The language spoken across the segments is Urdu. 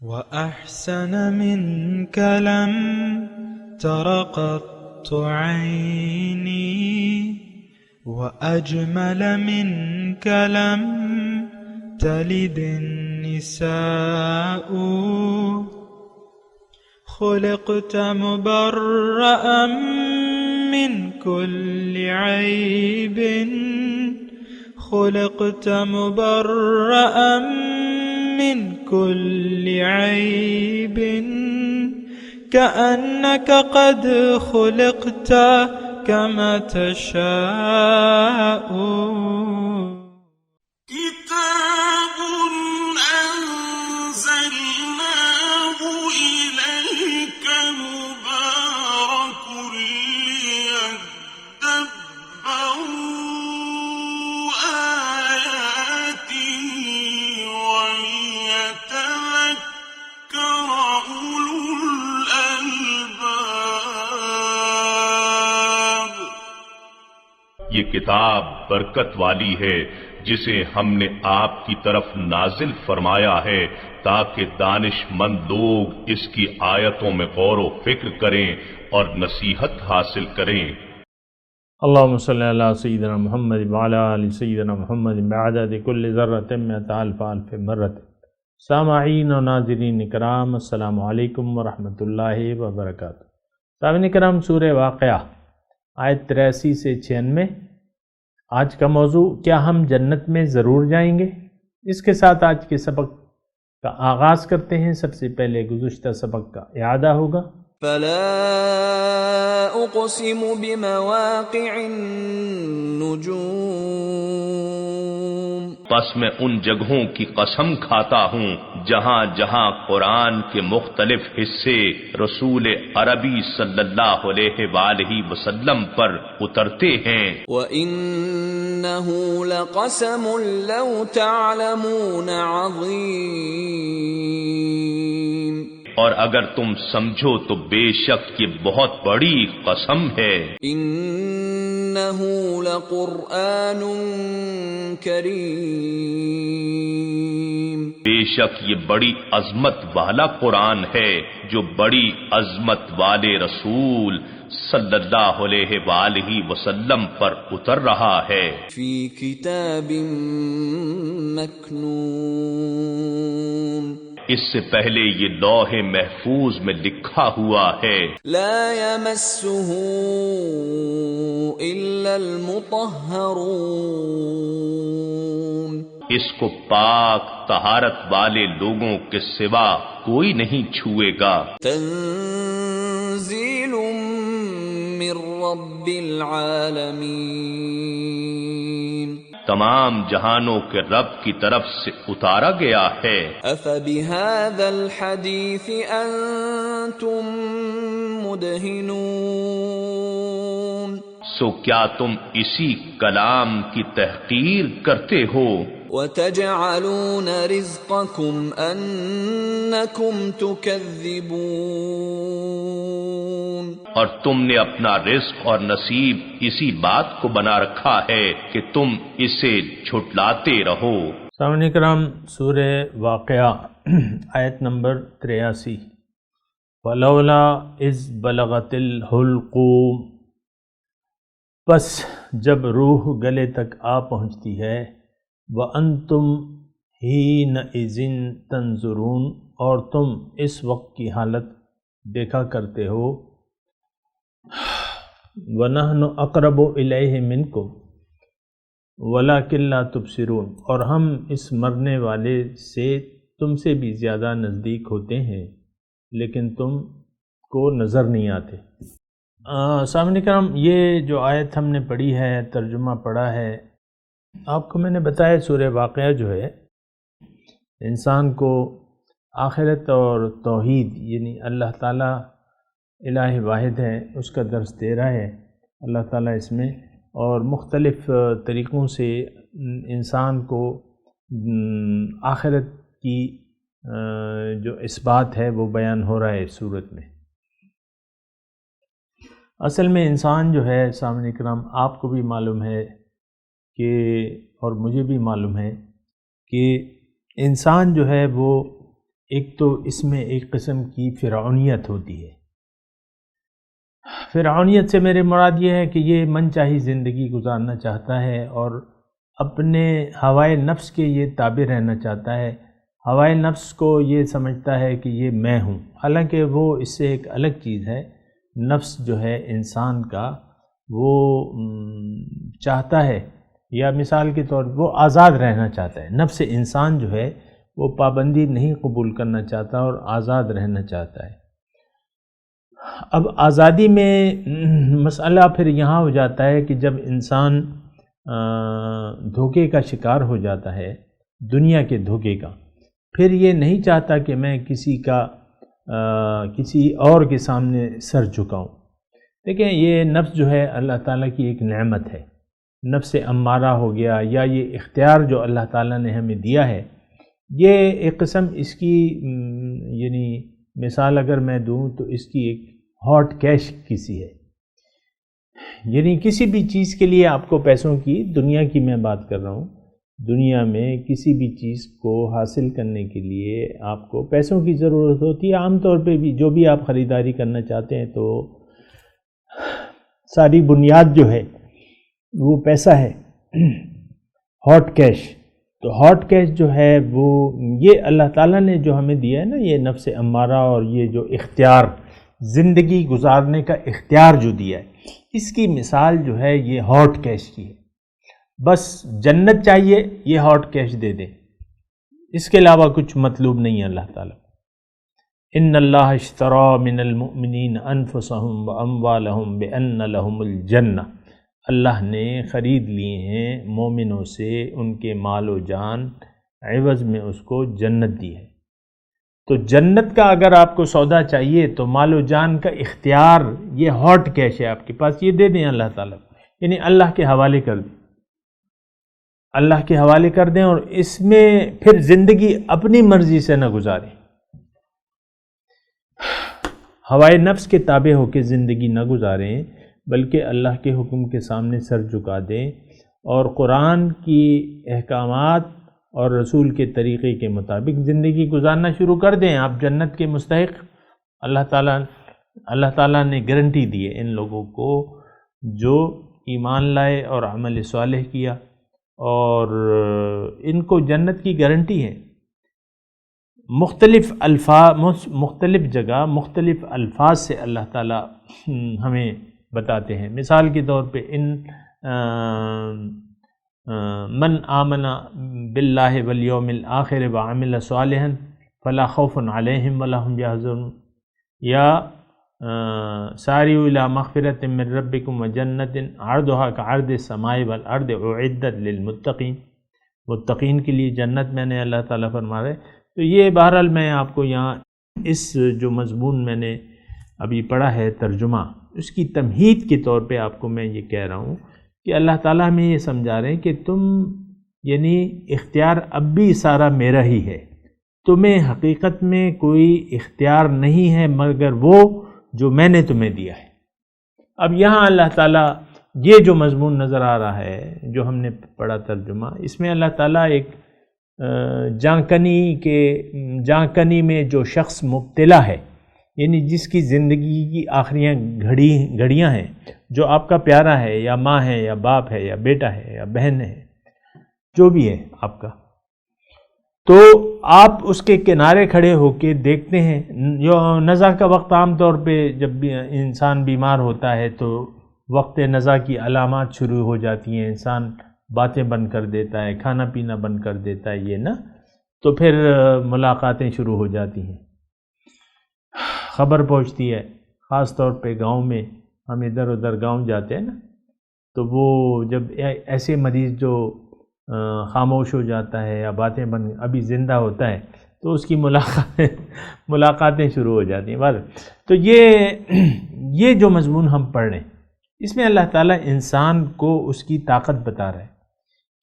وأحسن منك لم تر قط عيني وأجمل منك لم تلد النساء خلقت مبرأ من كل عيب خلقت مبرأ من كل عيب كأنك قد خلقت كما تشاء كتاب أنزلناه إليك مبارك ليدبروا آياته وليتذكر أولو الألباب۔ یہ کتاب برکت والی ہے جسے ہم نے آپ کی طرف نازل فرمایا ہے تاکہ دانش مند لوگ اس کی آیتوں میں غور و فکر کریں اور نصیحت حاصل کریں۔ اللہم صلی علی سیدنا محمد وعلی آل سیدنا محمد بعدد کل ذرۃ مئۃ الف الف مرۃ۔ سامعین و ناظرین کرام، السلام علیکم ورحمۃ اللہ وبرکاتہ۔ سامعین کرام، سورہ واقعہ آیت 83 سے 96۔ آج کا موضوع، کیا ہم جنت میں ضرور جائیں گے؟ اس کے ساتھ آج کے سبق کا آغاز کرتے ہیں۔ سب سے پہلے گزشتہ سبق کا اعادہ ہوگا۔ فلا اقسم بمواقع النجوم، پس میں ان جگہوں کی قسم کھاتا ہوں جہاں جہاں قرآن کے مختلف حصے رسول عربی صلی اللہ علیہ وآلہ وسلم پر اترتے ہیں۔ وَإِنَّهُ لَقَسَمٌ لَوْ تَعْلَمُونَ عَظِيمٌ، اور اگر تم سمجھو تو بے شک یہ بہت بڑی قسم ہے۔ إِنَّهُ لَقُرْآنٌ کریم، بے شک یہ بڑی عظمت والا قرآن ہے جو بڑی عظمت والے رسول صلی اللہ علیہ وآلہ وسلم پر اتر رہا ہے۔ فی کتاب مکنون، اس سے پہلے یہ لوح محفوظ میں لکھا ہوا ہے۔ لا یمسہ الا المطہرون، اس کو پاک طہارت والے لوگوں کے سوا کوئی نہیں چھوئے گا۔ تنزیل من رب العالمین، تمام جہانوں کے رب کی طرف سے اتارا گیا ہے۔ افبہذا الحدیث انتم مدہنون، سو کیا تم اسی کلام کی تحقیر کرتے ہو؟ وتجعلون رزقکم انکم تکذبون، اور تم نے اپنا رزق اور نصیب اسی بات کو بنا رکھا ہے کہ تم اسے جھٹلاتے رہو۔ سامعین کرام، سورہ واقعہ آیت نمبر 83۔ فلولا اذ بلغت الحلقوم، پس جب روح گلے تک آ پہنچتی ہے، وَأَنْتُمْ حِينَئِذٍ تَنْظُرُونَ، اور تم اس وقت کی حالت دیکھا کرتے ہو، وَنَحْنُ أَقْرَبُ إِلَيْهِ مِنْكُمْ وَلَكِنْ لَا تُبْصِرُونَ، اور ہم اس مرنے والے سے تم سے بھی زیادہ نزدیک ہوتے ہیں لیکن تم کو نظر نہیں آتے۔ سامعین کرام، یہ جو آیت ہم نے پڑھی ہے، ترجمہ پڑھا ہے، آپ کو میں نے بتایا سورہ واقعہ جو ہے انسان کو آخرت اور توحید، یعنی اللہ تعالیٰ الہ واحد ہے، اس کا درس دے رہا ہے اللہ تعالیٰ اس میں، اور مختلف طریقوں سے انسان کو آخرت کی جو اثبات ہے وہ بیان ہو رہا ہے اس صورت میں۔ اصل میں انسان جو ہے، سامعین کرام، آپ کو بھی معلوم ہے کہ، اور مجھے بھی معلوم ہے کہ انسان جو ہے وہ ایک تو اس میں ایک قسم کی فرعونیت ہوتی ہے۔ فرعونیت سے میرے مراد یہ ہے کہ یہ من چاہی زندگی گزارنا چاہتا ہے اور اپنے ہوائے نفس کے یہ تابع رہنا چاہتا ہے، ہوائے نفس کو یہ سمجھتا ہے کہ یہ میں ہوں، حالانکہ وہ اس سے ایک الگ چیز ہے۔ نفس جو ہے انسان کا وہ چاہتا ہے، یا مثال کے طور پر وہ آزاد رہنا چاہتا ہے۔ نفس انسان جو ہے وہ پابندی نہیں قبول کرنا چاہتا اور آزاد رہنا چاہتا ہے۔ اب آزادی میں مسئلہ پھر یہاں ہو جاتا ہے کہ جب انسان دھوکے کا شکار ہو جاتا ہے، دنیا کے دھوکے کا، پھر یہ نہیں چاہتا کہ میں کسی اور کے سامنے سر جھکاؤں۔ دیکھیں یہ نفس جو ہے اللہ تعالیٰ کی ایک نعمت ہے، نفس امارہ ہو گیا، یا یہ اختیار جو اللہ تعالیٰ نے ہمیں دیا ہے، یہ ایک قسم اس کی یعنی مثال اگر میں دوں تو اس کی ایک ہاٹ کیش کسی ہے، یعنی کسی بھی چیز کے لیے آپ کو پیسوں کی، دنیا کی میں بات کر رہا ہوں، دنیا میں کسی بھی چیز کو حاصل کرنے کے لیے آپ کو پیسوں کی ضرورت ہوتی ہے۔ عام طور پہ بھی جو بھی آپ خریداری کرنا چاہتے ہیں تو ساری بنیاد جو ہے وہ پیسہ ہے، ہاٹ کیش۔ تو ہاٹ کیش جو ہے وہ یہ اللہ تعالیٰ نے جو ہمیں دیا ہے نا، یہ نفس امارہ اور یہ جو اختیار، زندگی گزارنے کا اختیار جو دیا ہے، اس کی مثال جو ہے یہ ہاٹ کیش کی ہے۔ بس جنت چاہیے، یہ ہاٹ کیش دے دے، اس کے علاوہ کچھ مطلوب نہیں ہے اللہ تعالیٰ۔ ان اللہ اشترى من المؤمنین انفسهم واموالهم بان لهم الجنہ، اللہ نے خرید لیے ہیں مومنوں سے ان کے مال و جان، عوض میں اس کو جنت دی ہے۔ تو جنت کا اگر آپ کو سودا چاہیے تو مال و جان کا اختیار، یہ ہاٹ کیش ہے آپ کے پاس، یہ دے دیں اللہ تعالیٰ، یعنی اللہ کے حوالے کر دیں، اللہ کے حوالے کر دیں، اور اس میں پھر زندگی اپنی مرضی سے نہ گزاریں، ہوائے نفس کے تابع ہو کے زندگی نہ گزاریں، بلکہ اللہ کے حکم کے سامنے سر جھکا دیں اور قرآن کی احکامات اور رسول کے طریقے کے مطابق زندگی گزارنا شروع کر دیں۔ آپ جنت کے مستحق، اللہ تعالیٰ نے گارنٹی دی ہے ان لوگوں کو جو ایمان لائے اور عمل صالح کیا، اور ان کو جنت کی گارنٹی ہے۔ مختلف جگہ مختلف الفاظ سے اللہ تعالیٰ ہمیں بتاتے ہیں۔ مثال کے طور پہ من آمن باللہ والیوم الآخر وعمل صالحا فلا خوف علیہم ولا هم یحزنون، یا ساریوا الی مغفرۃ من ربکم وجنۃ عرضھا کعرض السماء والارض اعدت للمتقین، متقین کے لیے جنت میں نے اللہ تعالیٰ فرما رہے۔ تو یہ بہرحال میں آپ کو یہاں اس جو مضمون میں نے ابھی پڑھا ہے ترجمہ، اس کی تمہید کے طور پہ آپ کو میں یہ کہہ رہا ہوں کہ اللہ تعالیٰ ہمیں یہ سمجھا رہے ہیں کہ تم یعنی اختیار اب بھی سارا میرا ہی ہے، تمہیں حقیقت میں کوئی اختیار نہیں ہے مگر وہ جو میں نے تمہیں دیا ہے۔ اب یہاں اللہ تعالیٰ یہ جو مضمون نظر آ رہا ہے جو ہم نے پڑھا ترجمہ، اس میں اللہ تعالیٰ ایک جانکنی میں جو شخص مبتلا ہے، یعنی جس کی زندگی کی آخری گھڑیاں ہیں، جو آپ کا پیارا ہے یا ماں ہے یا باپ ہے یا بیٹا ہے یا بہن ہے، جو بھی ہے آپ کا، تو آپ اس کے کنارے کھڑے ہو کے دیکھتے ہیں۔ جو نزع کا وقت عام طور پہ جب بھی انسان بیمار ہوتا ہے تو وقت نزع کی علامات شروع ہو جاتی ہیں، انسان باتیں بند کر دیتا ہے، کھانا پینا بند کر دیتا ہے، یہ نا، تو پھر ملاقاتیں شروع ہو جاتی ہیں، خبر پہنچتی ہے، خاص طور پہ گاؤں میں، ہم ادھر ادھر گاؤں جاتے ہیں نا، تو وہ جب ایسے مریض جو خاموش ہو جاتا ہے یا باتیں بند ابھی زندہ ہوتا ہے تو اس کی ملاقاتیں شروع ہو جاتی ہیں۔ بس تو یہ جو مضمون ہم پڑھ رہے ہیں، اس میں اللہ تعالیٰ انسان کو اس کی طاقت بتا رہا ہے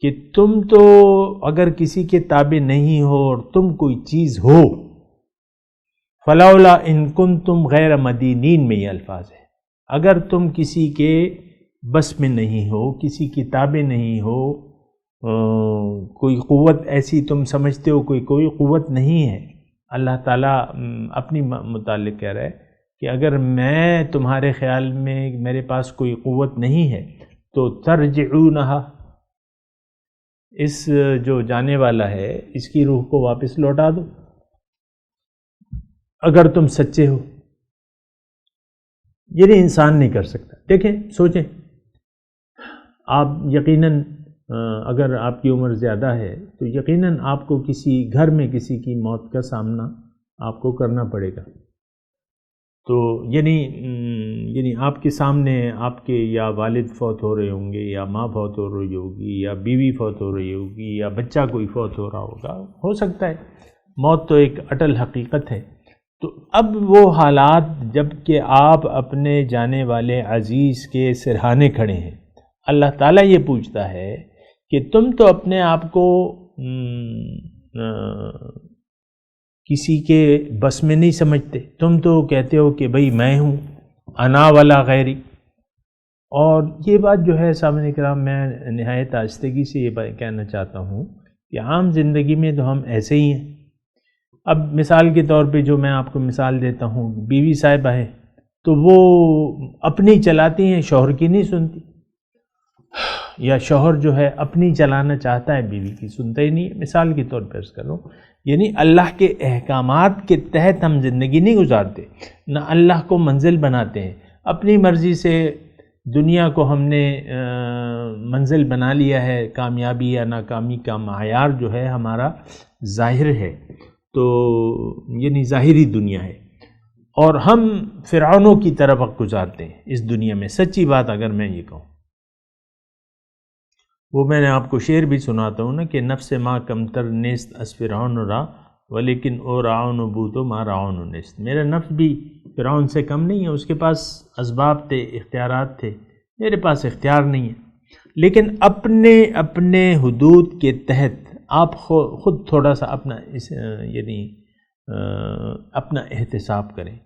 کہ تم تو اگر کسی کے تابع نہیں ہو اور تم کوئی چیز ہو، فلولا ان کنتم غیر مدینین میں یہ الفاظ ہے، اگر تم کسی کے بس میں نہیں ہو، کسی کی تابع نہیں ہو، کوئی قوت ایسی تم سمجھتے ہو کوئی قوت نہیں ہے، اللہ تعالیٰ اپنی متعلق کہہ رہا ہے کہ اگر میں تمہارے خیال میں میرے پاس کوئی قوت نہیں ہے تو ترجعونہا، اس جو جانے والا ہے اس کی روح کو واپس لوٹا دو اگر تم سچے ہو۔ یہ نہیں انسان نہیں کر سکتا۔ دیکھیں سوچیں، آپ یقیناً اگر آپ کی عمر زیادہ ہے تو یقیناً آپ کو کسی گھر میں کسی کی موت کا سامنا آپ کو کرنا پڑے گا، تو یعنی آپ کے سامنے آپ کے یا والد فوت ہو رہے ہوں گے، یا ماں فوت ہو رہی ہوگی، یا بیوی فوت ہو رہی ہوگی، یا بچہ کوئی فوت ہو رہا ہوگا، ہو سکتا ہے۔ موت تو ایک اٹل حقیقت ہے۔ تو اب وہ حالات جب کہ آپ اپنے جانے والے عزیز کے سرہانے کھڑے ہیں، اللہ تعالیٰ یہ پوچھتا ہے کہ تم تو اپنے آپ کو کسی کے بس میں نہیں سمجھتے، تم تو کہتے ہو کہ بھئی میں ہوں، انا ولا غیری۔ اور یہ بات جو ہے سامعین کرام، میں نہایت آہستگی سے یہ کہنا چاہتا ہوں کہ عام زندگی میں تو ہم ایسے ہی ہیں۔ اب مثال کے طور پہ جو میں آپ کو مثال دیتا ہوں، بیوی صاحبہ ہے تو وہ اپنی چلاتی ہیں، شوہر کی نہیں سنتی، یا شوہر جو ہے اپنی چلانا چاہتا ہے، بیوی کی سنتا ہی نہیں۔ مثال کے طور پر عرض کروں، یعنی اللہ کے احکامات کے تحت ہم زندگی نہیں گزارتے، نہ اللہ کو منزل بناتے ہیں۔ اپنی مرضی سے دنیا کو ہم نے منزل بنا لیا ہے، کامیابی یا ناکامی کا معیار جو ہے ہمارا ظاہر ہے، تو یعنی ظاہری دنیا ہے، اور ہم فرعونوں کی طرح وقت گزارتے ہیں اس دنیا میں۔ سچی بات اگر میں یہ کہوں، وہ میں نے آپ کو شعر بھی سناتا ہوں نا کہ نفس ما کمتر نیست از فرعون را ولیکن او رعون بوتو ما رعون نیست۔ میرا نفس بھی فرعون سے کم نہیں ہے، اس کے پاس اسباب تھے، اختیارات تھے، میرے پاس اختیار نہیں ہے۔ لیکن اپنے حدود کے تحت آپ خود تھوڑا سا اپنا اپنا احتساب کریں۔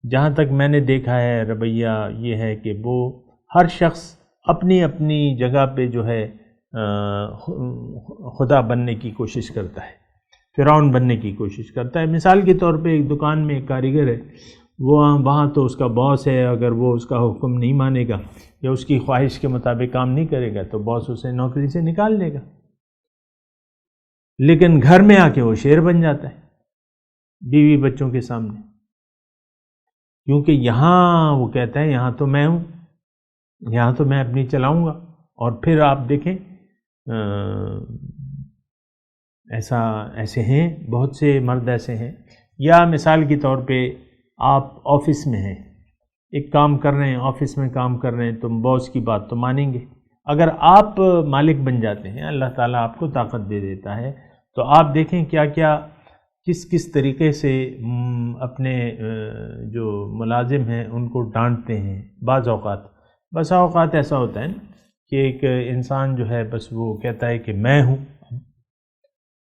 جہاں تک میں نے دیکھا ہے رویہ یہ ہے کہ وہ ہر شخص اپنی اپنی جگہ پہ جو ہے خدا بننے کی کوشش کرتا ہے، فرعون بننے کی کوشش کرتا ہے۔ مثال کے طور پہ ایک دکان میں ایک کاریگر ہے، وہ وہاں تو اس کا باس ہے، اگر وہ اس کا حکم نہیں مانے گا یا اس کی خواہش کے مطابق کام نہیں کرے گا تو باس اسے نوکری سے نکال دے گا۔ لیکن گھر میں آ کے وہ شیر بن جاتا ہے بیوی بچوں کے سامنے، کیونکہ یہاں وہ کہتا ہے یہاں تو میں ہوں، یہاں تو میں اپنی چلاؤں گا۔ اور پھر آپ دیکھیں ایسے ہیں، بہت سے مرد ایسے ہیں۔ یا مثال کے طور پہ آپ آفس میں ہیں، ایک کام کر رہے ہیں، آفس میں کام کر رہے ہیں، تم باس کی بات تو مانیں گے۔ اگر آپ مالک بن جاتے ہیں، اللہ تعالیٰ آپ کو طاقت دے دیتا ہے، تو آپ دیکھیں کس طریقے سے اپنے جو ملازم ہیں ان کو ڈانٹتے ہیں۔ بعض اوقات ایسا ہوتا ہے کہ ایک انسان جو ہے بس وہ کہتا ہے کہ میں ہوں،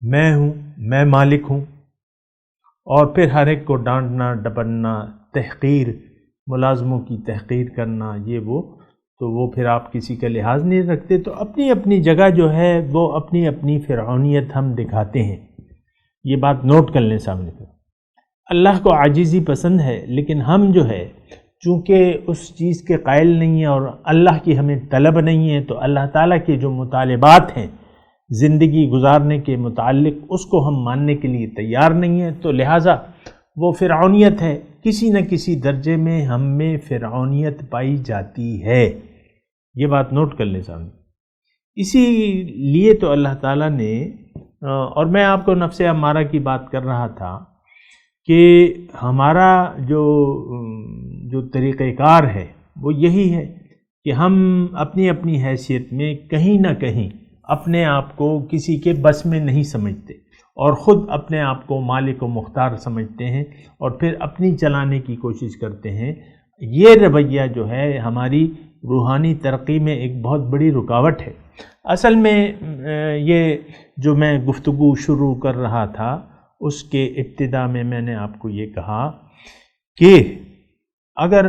میں مالک ہوں، اور پھر ہر ایک کو ڈانٹنا، ڈپٹنا، تحقیر، ملازموں کی تحقیر کرنا، یہ وہ، تو وہ پھر آپ کسی کا لحاظ نہیں رکھتے۔ تو اپنی اپنی جگہ جو ہے وہ اپنی اپنی فرعونیت ہم دکھاتے ہیں۔ یہ بات نوٹ کر لیں سامنے پر۔ اللہ کو عاجزی پسند ہے، لیکن ہم جو ہے چونکہ اس چیز کے قائل نہیں ہیں اور اللہ کی ہمیں طلب نہیں ہے، تو اللہ تعالیٰ کے جو مطالبات ہیں زندگی گزارنے کے متعلق اس کو ہم ماننے کے لیے تیار نہیں ہیں، تو لہٰذا وہ فرعونیت ہے، کسی نہ کسی درجے میں ہم میں فرعونیت پائی جاتی ہے۔ یہ بات نوٹ کر لیں سامنے۔ اسی لیے تو اللہ تعالیٰ نے، اور میں آپ کو نفس امارہ کی بات کر رہا تھا کہ ہمارا جو طریقہ کار ہے وہ یہی ہے کہ ہم اپنی اپنی حیثیت میں کہیں نہ کہیں اپنے آپ کو کسی کے بس میں نہیں سمجھتے، اور خود اپنے آپ کو مالک و مختار سمجھتے ہیں، اور پھر اپنی چلانے کی کوشش کرتے ہیں۔ یہ رویہ جو ہے ہماری روحانی ترقی میں ایک بہت بڑی رکاوٹ ہے۔ اصل میں یہ جو میں گفتگو شروع کر رہا تھا اس کے ابتدا میں نے آپ کو یہ کہا کہ اگر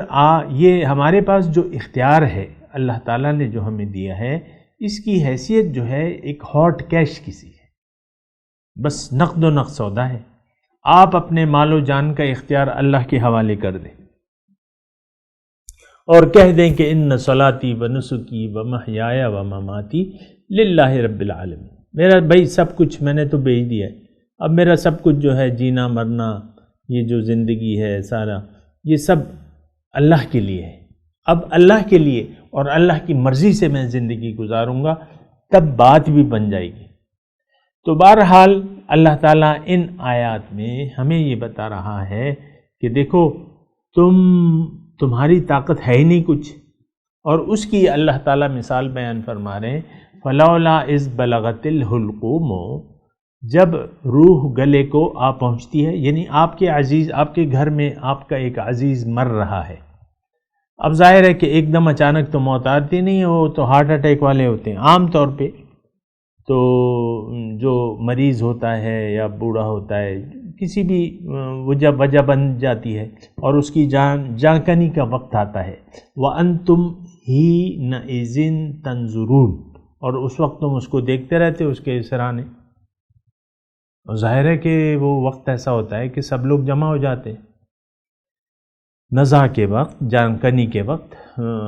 یہ ہمارے پاس جو اختیار ہے اللہ تعالیٰ نے جو ہمیں دیا ہے، اس کی حیثیت جو ہے ایک ہاٹ کیش کسی ہے، بس نقد و نقد سودا ہے۔ آپ اپنے مال و جان کا اختیار اللہ کے حوالے کر دیں اور کہہ دیں کہ ان صلاتی و نسکی و محیایا و مماتی للہ رب العالمین، میرا بھائی سب کچھ میں نے تو بیچ دیا ہے، اب میرا سب کچھ جو ہے جینا مرنا، یہ جو زندگی ہے سارا، یہ سب اللہ کے لیے ہے، اب اللہ کے لیے اور اللہ کی مرضی سے میں زندگی گزاروں گا، تب بات بھی بن جائے گی۔ تو بہرحال اللہ تعالیٰ ان آیات میں ہمیں یہ بتا رہا ہے کہ دیکھو تمہاری طاقت ہے ہی نہیں کچھ، اور اس کی اللہ تعالیٰ مثال بیان فرما رہے ہیں، فلولا اذ بلغت الحلقوم، جب روح گلے کو آ پہنچتی ہے، یعنی آپ کے عزیز، آپ کے گھر میں آپ کا ایک عزیز مر رہا ہے۔ اب ظاہر ہے کہ ایک دم اچانک تو موت آتی نہیں ہے، وہ تو ہارٹ اٹیک والے ہوتے ہیں عام طور پہ، تو جو مریض ہوتا ہے یا بوڑھا ہوتا ہے کسی بھی وجہ بن جاتی ہے اور اس کی جان کنی کا وقت آتا ہے، وَأَنْتُمْ حِينَئِذٍ تَنْظُرُونَ، اور اس وقت تم اس کو دیکھتے رہتے اس کے سرانے، اور ظاہر ہے کہ وہ وقت ایسا ہوتا ہے کہ سب لوگ جمع ہو جاتے ہیں، نزع کے وقت، جان کنی کے وقت،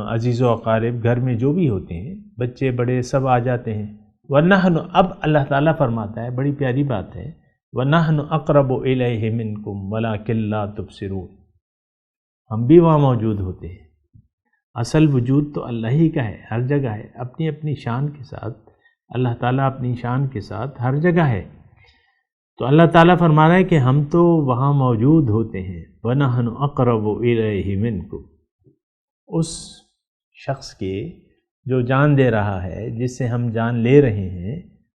عزیز و اقارب گھر میں جو بھی ہوتے ہیں، بچے بڑے سب آ جاتے ہیں۔ وَنَحْنُ، اب اللہ تعالیٰ فرماتا ہے، بڑی پیاری بات ہے، وَنَحْنُ أَقْرَبُ إِلَيْهِ مِنْكُمْ وَلَكِنْ لَا تُبْصِرُونَ، ہم بھی وہاں موجود ہوتے ہیں۔ اصل وجود تو اللہ ہی کا ہے، ہر جگہ ہے، اپنی اپنی شان کے ساتھ، اللہ تعالیٰ اپنی شان کے ساتھ ہر جگہ ہے۔ تو اللہ تعالیٰ فرما رہا ہے کہ ہم تو وہاں موجود ہوتے ہیں، وَنَحْنُ أَقْرَبُ إِلَيْهِ مِنْكُمْ، اس شخص کے جو جان دے رہا ہے، جس سے ہم جان لے رہے ہیں،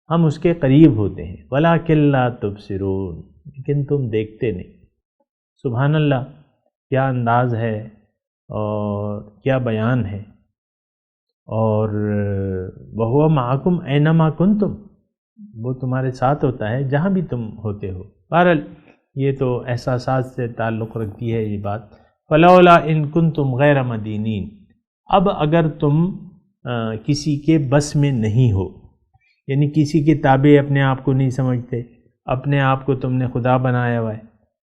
ہم اس کے قریب ہوتے ہیں، وَلَكِنْ لَا تُبْصِرُونَ، لیکن تم دیکھتے نہیں۔ سبحان اللہ، کیا انداز ہے اور کیا بیان ہے، اور وَهُوَ مَعَكُمْ أَيْنَمَا كُنْتُمْ، وہ تمہارے ساتھ ہوتا ہے جہاں بھی تم ہوتے ہو۔ بہرحال یہ تو احساسات سے تعلق رکھتی ہے یہ بات۔ فَلَوْلَا إِن كُنْتُمْ غَيْرَ مَدِينِينَ، اب اگر تم کسی کے بس میں نہیں ہو، یعنی کسی کے تابع اپنے آپ کو نہیں سمجھتے، اپنے آپ کو تم نے خدا بنایا ہوا ہے،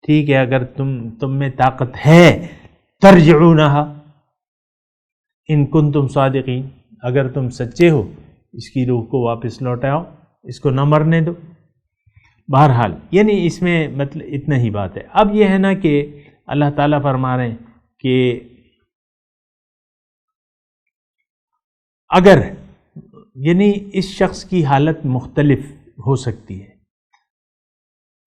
ٹھیک ہے، اگر تم میں طاقت ہے، ترجعونہا ان کنتم صادقین، اگر تم سچے ہو، اس کی روح کو واپس لوٹاؤ، اس کو نہ مرنے دو۔ بہرحال یعنی اس میں مطلب اتنا ہی بات ہے۔ اب یہ ہے نا کہ اللہ تعالیٰ فرما رہے ہیں کہ اگر یعنی اس شخص کی حالت مختلف ہو سکتی ہے،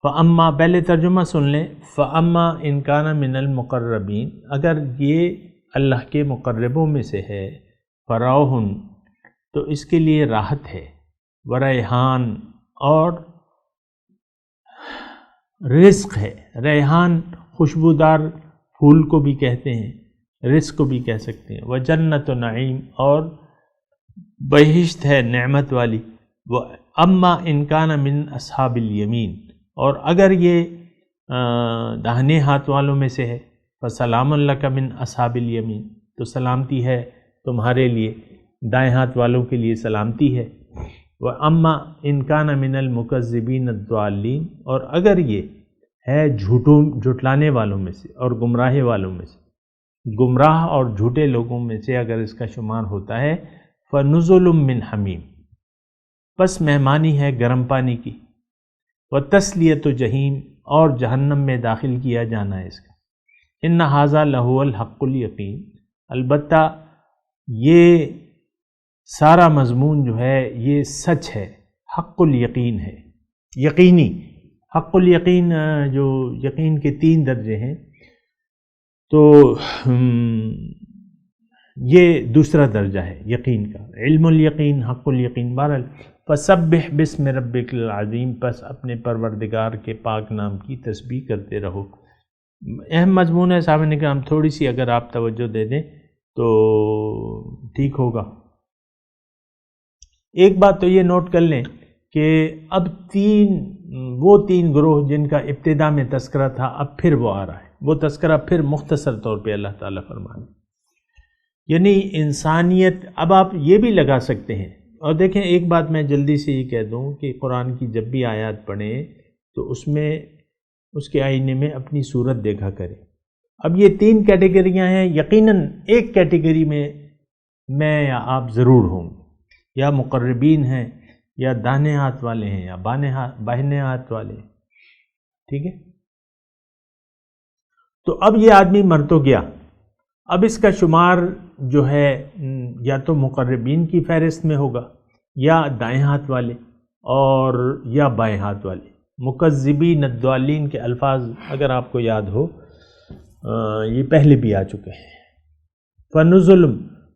فَأَمَّا، پہلے ترجمہ سن لیں، فَأَمَّا إِن كَانَ مِنَ الْمُقَرَّبِينَ، اگر یہ اللہ کے مقربوں میں سے ہے، فَرَوْحٌ، تو اس کے لیے راحت ہے، وَرَيْحَان، اور رزق ہے۔ ریحان خوشبودار پھول کو بھی کہتے ہیں، رزق کو بھی کہہ سکتے ہیں۔ وَجَنَّةُ نعیم، اور بہشت ہے نعمت والی۔ وَأَمَّا إِن كَانَ مِنْ أَصْحَابِ الْيَمِينَ، اور اگر یہ داہنے ہاتھ والوں میں سے ہے، فَسَلَامٌ لَكَ مِنْ أَصْحَابِ الْيَمِينَ، تو سلامتی ہے تمہارے لیے، دائیں ہاتھ والوں کے لیے سلامتی ہے۔ وَأَمَّا إِن كَانَ مِنَ الْمُكَذِّبِينَ الضَّالِّينَ، اور اگر یہ ہے جھٹلانے والوں میں سے اور گمراہ والوں میں سے، گمراہ اور جھوٹے لوگوں میں سے اگر اس کا شمار ہوتا ہے، فَنُزُلٌ مِّنْ حَمِيمٍ، پس مہمانی ہے گرم پانی کی، وَتَصْلِيَةُ جَحِيمٍ، اور جہنم میں داخل کیا جانا ہے اس کا۔ إِنَّ هَذَا لَهُوَ الْحَقُّ الْيَقِينُ، البتہ یہ سارا مضمون جو ہے یہ سچ ہے، حق الیقین ہے، یقینی۔ حق الیقین، جو یقین کے 3 درجے ہیں، تو یہ دوسرا درجہ ہے یقین کا، علم الیقین، حق الیقین۔ بہرحال فَسَبِّحْ بِاسْمِ رَبِّكَ الْعَظِيمِ، پس اپنے پروردگار کے پاک نام کی تسبیح کرتے رہو۔ اہم مضمون ہے سامنے کا، ہم تھوڑی سی اگر آپ توجہ دے دیں تو ٹھیک ہوگا۔ ایک بات تو یہ نوٹ کر لیں کہ اب وہ تین گروہ جن کا ابتدا میں تذکرہ تھا، اب پھر وہ آ رہا ہے، وہ تذکرہ پھر مختصر طور پہ اللہ تعالیٰ فرمائے، یعنی انسانیت۔ اب آپ یہ بھی لگا سکتے ہیں، اور دیکھیں ایک بات میں جلدی سے یہ کہہ دوں کہ قرآن کی جب بھی آیات پڑھیں تو اس میں اس کے آئینے میں اپنی صورت دیکھا کرے۔ اب یہ 3 کیٹیگریاں ہیں، یقیناً ایک کیٹیگری میں یا آپ ضرور ہوں گے، یا مقربین ہیں، یا داہنے ہاتھ والے ہیں، یا بائیں ہاتھ والے ہیں، ٹھیک ہے۔ تو اب یہ آدمی مر تو گیا، اب اس کا شمار جو ہے یا تو مقربین کی فہرست میں ہوگا، یا دائیں ہاتھ والے اور یا بائیں ہاتھ والے۔ مکذبین الضالین کے الفاظ اگر آپ کو یاد ہو، یہ پہلے بھی آ چکے ہیں۔ فنزل،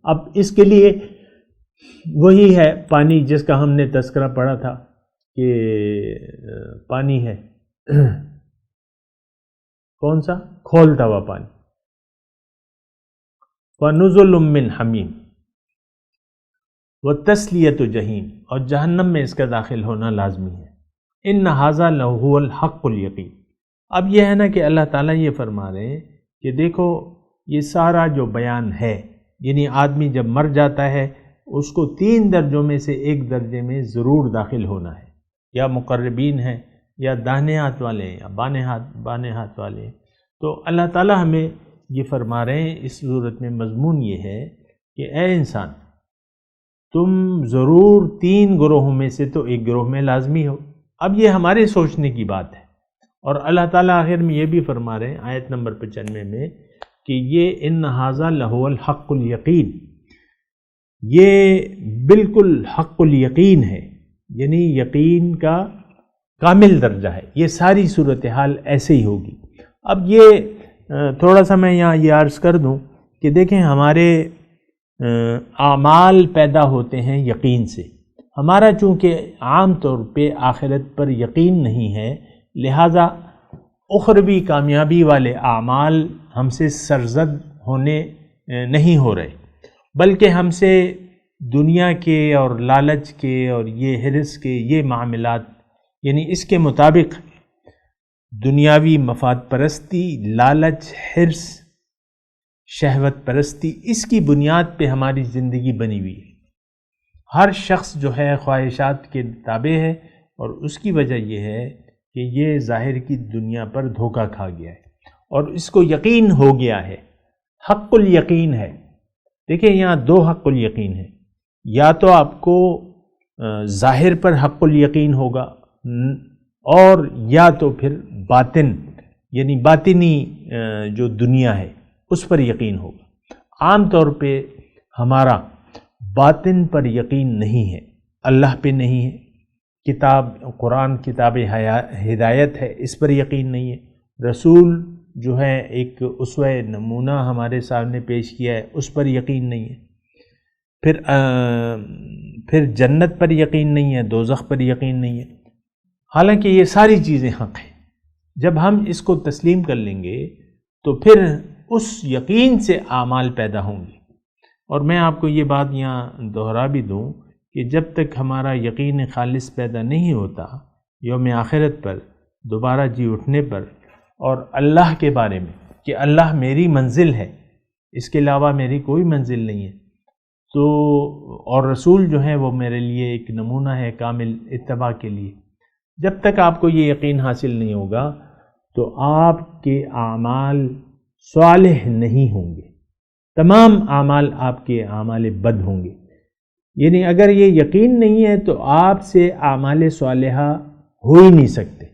اب اس کے لیے وہی ہے پانی جس کا ہم نے تذکرہ پڑھا تھا کہ پانی ہے کون سا؟ کھولتا ہوا پانی۔ فنزل من حمیم وتسلیۃ جحیم، اور جہنم میں اس کا داخل ہونا لازمی ہے۔ ان ھذا لہو الحق الیقین۔ اب یہ ہے نا کہ اللہ تعالیٰ یہ فرما رہے ہیں کہ دیکھو یہ سارا جو بیان ہے، یعنی آدمی جب مر جاتا ہے اس کو 3 درجوں میں سے ایک درجے میں ضرور داخل ہونا ہے، یا مقربین ہیں، یا داہنے ہاتھ والے ہیں، یا بائیں ہاتھ والے ہیں۔ تو اللہ تعالیٰ ہمیں یہ فرما رہے ہیں اس صورت میں مضمون یہ ہے کہ اے انسان، تم ضرور 3 گروہوں میں سے تو ایک گروہ میں لازمی ہو۔ اب یہ ہمارے سوچنے کی بات ہے، اور اللہ تعالیٰ آخر میں یہ بھی فرما رہے ہیں آیت نمبر 95 میں کہ یہ ان ھذا لہو الحق الیقین، یہ بالکل حق الیقین ہے، یعنی یقین کا کامل درجہ ہے، یہ ساری صورتحال ایسے ہی ہوگی۔ اب یہ تھوڑا سا میں یہاں یہ عرض کر دوں کہ دیکھیں ہمارے اعمال پیدا ہوتے ہیں یقین سے۔ ہمارا چونکہ عام طور پہ آخرت پر یقین نہیں ہے، لہٰذا اخروی کامیابی والے اعمال ہم سے سرزد ہونے نہیں ہو رہے، بلکہ ہم سے دنیا کے اور لالچ کے اور یہ حرص کے یہ معاملات، یعنی اس کے مطابق دنیاوی مفاد پرستی، لالچ، حرص، شہوت پرستی، اس کی بنیاد پہ ہماری زندگی بنی ہوئی ہے۔ ہر شخص جو ہے خواہشات کے تابع ہے، اور اس کی وجہ یہ ہے کہ یہ ظاہر کی دنیا پر دھوکہ کھا گیا ہے اور اس کو یقین ہو گیا ہے، حق الیقین ہے۔ دیکھیں یہاں 2 حق الیقین ہیں، یا تو آپ کو ظاہر پر حق الیقین ہوگا، اور یا تو پھر باطن یعنی باطنی جو دنیا ہے اس پر یقین ہوگا۔ عام طور پہ ہمارا باطن پر یقین نہیں ہے، اللہ پہ نہیں ہے، کتاب قرآن کتاب ہدایت ہے اس پر یقین نہیں ہے، رسول جو ہے ایک اسوہ نمونہ ہمارے سامنے پیش کیا ہے اس پر یقین نہیں ہے، پھر جنت پر یقین نہیں ہے، دوزخ پر یقین نہیں ہے، حالانکہ یہ ساری چیزیں حق ہیں۔ جب ہم اس کو تسلیم کر لیں گے تو پھر اس یقین سے اعمال پیدا ہوں گے۔ اور میں آپ کو یہ بات یہاں دہرا بھی دوں کہ جب تک ہمارا یقین خالص پیدا نہیں ہوتا یوم آخرت پر، دوبارہ جی اٹھنے پر، اور اللہ کے بارے میں کہ اللہ میری منزل ہے، اس کے علاوہ میری کوئی منزل نہیں ہے، تو اور رسول جو ہے وہ میرے لیے ایک نمونہ ہے کامل اتباع کے لیے، جب تک آپ کو یہ یقین حاصل نہیں ہوگا تو آپ کے اعمال صالح نہیں ہوں گے، تمام اعمال آپ کے اعمال بد ہوں گے۔ یعنی اگر یہ یقین نہیں ہے تو آپ سے اعمال صالحہ ہو ہی نہیں سکتے،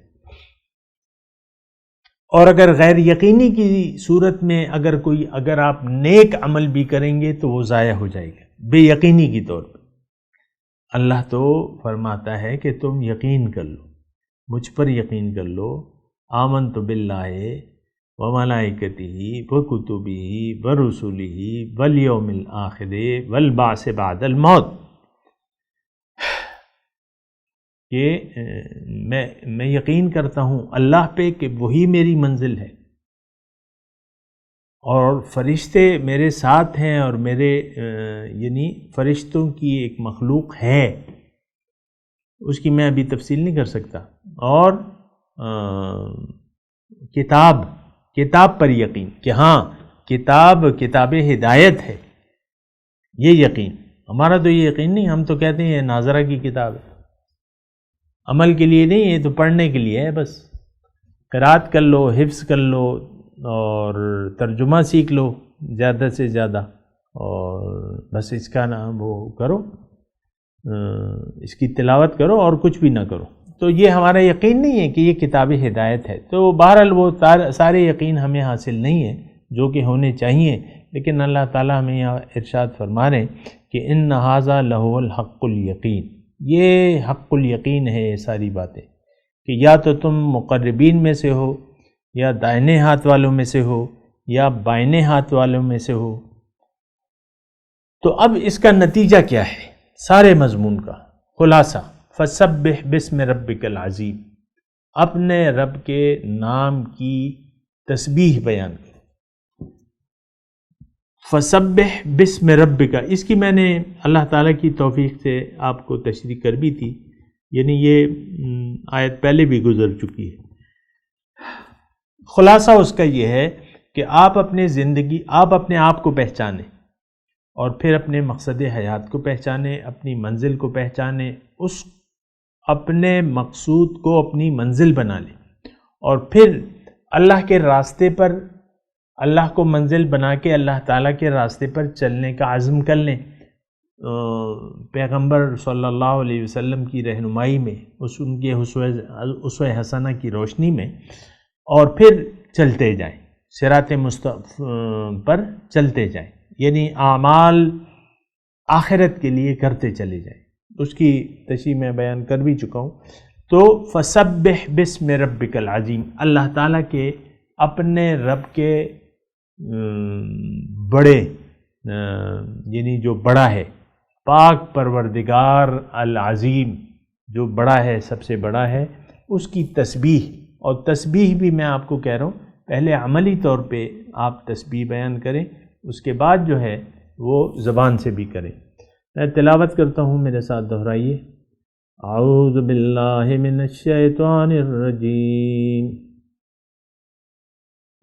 اور اگر غیر یقینی کی صورت میں اگر آپ نیک عمل بھی کریں گے تو وہ ضائع ہو جائے گا بے یقینی کی طور پر۔ اللہ تو فرماتا ہے کہ تم یقین کر لو، مجھ پر یقین کر لو، آمنت باللہ وملائکتہ وکتبہ ورسلہ والیوم الآخر والبعث بعد الموت، کہ میں یقین کرتا ہوں اللہ پہ کہ وہی میری منزل ہے، اور فرشتے میرے ساتھ ہیں، اور میرے یعنی فرشتوں کی ایک مخلوق ہے، اس کی میں ابھی تفصیل نہیں کر سکتا، اور کتاب پر یقین کہ ہاں کتاب ہدایت ہے، یہ یقین۔ ہمارا تو یہ یقین نہیں، ہم تو کہتے ہیں یہ ناظرہ کی کتاب ہے، عمل کے لیے نہیں، یہ تو پڑھنے کے لیے ہے بس، قرات کر لو، حفظ کر لو اور ترجمہ سیکھ لو زیادہ سے زیادہ، اور بس اس کا نام وہ کرو، اس کی تلاوت کرو اور کچھ بھی نہ کرو۔ تو یہ ہمارا یقین نہیں ہے کہ یہ کتاب ہدایت ہے، تو بہرحال وہ سارے یقین ہمیں حاصل نہیں ہیں جو کہ ہونے چاہیے، لیکن اللہ تعالیٰ ہمیں یہاں ارشاد فرما رہے ہیں کہ ان ھذا لہو الحق الیقین، یہ حق الیقین ہے یہ ساری باتیں، کہ یا تو تم مقربین میں سے ہو، یا دائنے ہاتھ والوں میں سے ہو، یا بائنے ہاتھ والوں میں سے ہو۔ تو اب اس کا نتیجہ کیا ہے سارے مضمون کا خلاصہ؟ فسبح بسم ربک العظیم، اپنے رب کے نام کی تسبیح بیان کرو۔ فسبح بسم ربک، اس کی میں نے اللہ تعالیٰ کی توفیق سے آپ کو تشریح کر بھی تھی، یعنی یہ آیت پہلے بھی گزر چکی ہے۔ خلاصہ اس کا یہ ہے کہ آپ اپنے آپ کو پہچانیں، اور پھر اپنے مقصد حیات کو پہچانیں، اپنی منزل کو پہچانیں، اس اپنے مقصود کو اپنی منزل بنا لیں، اور پھر اللہ کے راستے پر، اللہ کو منزل بنا کے اللہ تعالیٰ کے راستے پر چلنے کا عزم کر لیں، پیغمبر صلی اللہ علیہ وسلم کی رہنمائی میں، ان کے اسوہ حسنہ کی روشنی میں، اور پھر چلتے جائیں، صراط مستقیم پر چلتے جائیں، یعنی اعمال آخرت کے لیے کرتے چلے جائیں۔ اس کی تشریح میں بیان کر بھی چکا ہوں۔ تو فسبح بسم ربک العظیم، اللہ تعالیٰ کے، اپنے رب کے بڑے، یعنی جو بڑا ہے، پاک پروردگار العظیم، جو بڑا ہے، سب سے بڑا ہے، اس کی تسبیح، اور تسبیح بھی میں آپ کو کہہ رہا ہوں پہلے عملی طور پہ آپ تسبیح بیان کریں، اس کے بعد جو ہے وہ زبان سے بھی کریں۔ میں تلاوت کرتا ہوں، میرے ساتھ دہرائیے۔ اعوذ باللہ من الشیطان الرجیم،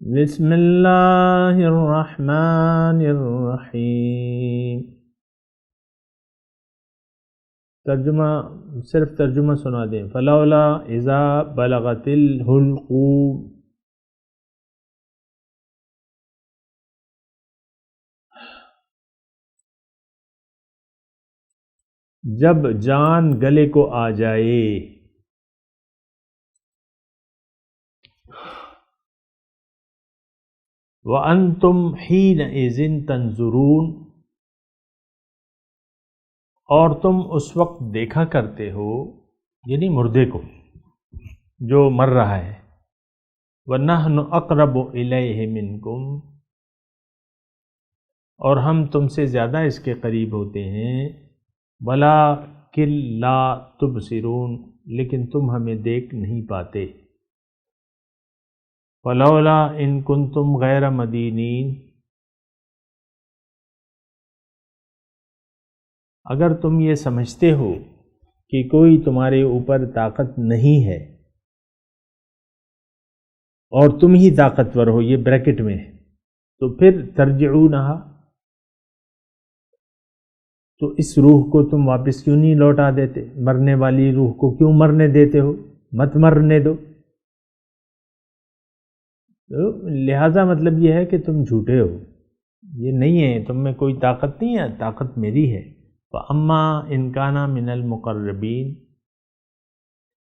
بسم اللہ الرحمن الرحیم۔ ترجمہ، صرف ترجمہ سنا دیں۔ فلولا اذا بلغت الحلقوم، جب جان گلے کو آ جائے، وَأَنْتُمْ حِينَئِذٍ تَنْظُرُونَ، اور تم اس وقت دیکھا کرتے ہو، یعنی مردے کو جو مر رہا ہے، وَنَحْنُ أَقْرَبُ إِلَيْهِ مِنْكُمْ، اور ہم تم سے زیادہ اس کے قریب ہوتے ہیں، وَلَٰكِن لَا تُبْصِرُونَ، لیکن تم ہمیں دیکھ نہیں پاتے۔ فَلَوْلَا إِن كُنتُمْ غَيْرَ مَدِينِينَ، اگر تم یہ سمجھتے ہو کہ کوئی تمہارے اوپر طاقت نہیں ہے اور تم ہی طاقتور ہو، یہ بریکٹ میں ہے، تو پھر ترجعونہا، تو اس روح کو تم واپس کیوں نہیں لوٹا دیتے؟ مرنے والی روح کو کیوں مرنے دیتے ہو؟ مت مرنے دو۔ تو لہٰذا مطلب یہ ہے کہ تم جھوٹے ہو، یہ نہیں ہے، تم میں کوئی طاقت نہیں ہے، طاقت میری ہے۔ فَأَمَّا إِن كَانَ مِنَ الْمُقَرَّبِينَ،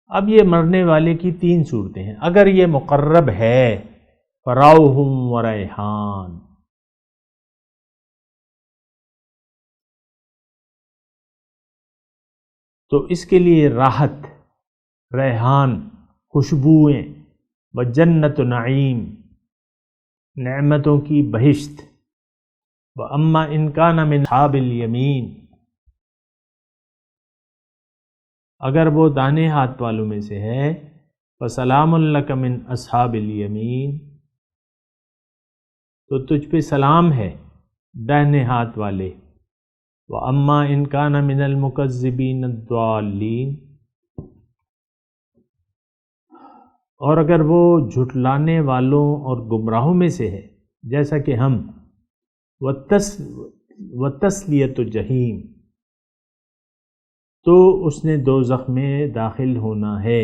اب یہ مرنے والے کی تین صورتیں ہیں۔ اگر یہ مقرب ہے، فَرَوْحٌ وَرَيْحَانٌ، تو اس کے لیے راحت، ریحان، خوشبوئیں، وجنت نعیم، نعمتوں کی بہشت۔ وَأَمَّا إِن كَانَ مِنْ أَصْحَابِ الْيَمِينِ، اگر وہ دانے ہاتھ والوں میں سے ہے، فَسَلَامٌ لَكَ مِنْ أَصْحَابِ الْيَمِينِ، تو تجھ پہ سلام ہے داہنے ہاتھ والے۔ وَأَمَّا إِن كَانَ مِنَ الْمُكَذِّبِينَ الضَّالِّينَ، اور اگر وہ جھٹلانے والوں اور گمراہوں میں سے ہے، جیسا کہ ہم، وَتَصْلِيَةُ جَحِيمٍ، تو اس نے دوزخ میں داخل ہونا ہے۔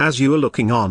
as you are looking on,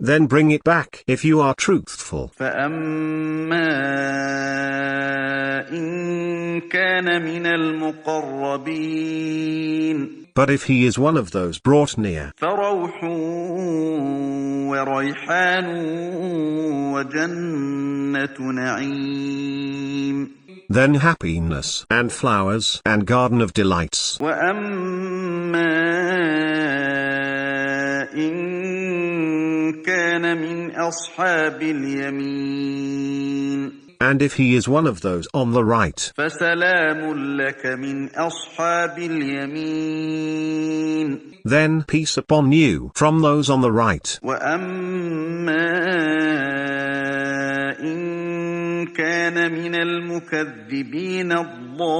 then bring it back if you are truthful. فأما إن كان من المقربين, But if he is one of those brought near, فروح وريحان وجنة Naeem, then happiness and flowers and garden of delights. وأما إن كان من أصحاب اليمين, And if he is one of those on the right, فسلام لك من أصحاب اليمين, then peace upon you from those on the right. وأما إن كان من المكذبين الضالين,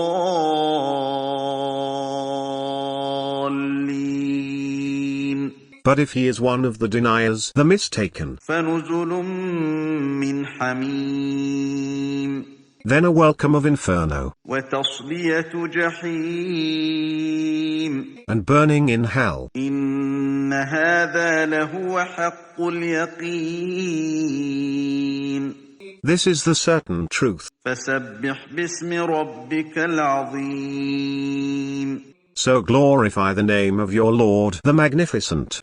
But if he is one of the deniers, the mistaken, فنزل من حميم, then a welcome of inferno, وتصلية جحيم, and burning in hell. إن هذا لهو حق اليقين, This is the certain truth. فسبح باسم ربك العظيم. So glorify the name of your Lord, the Magnificent.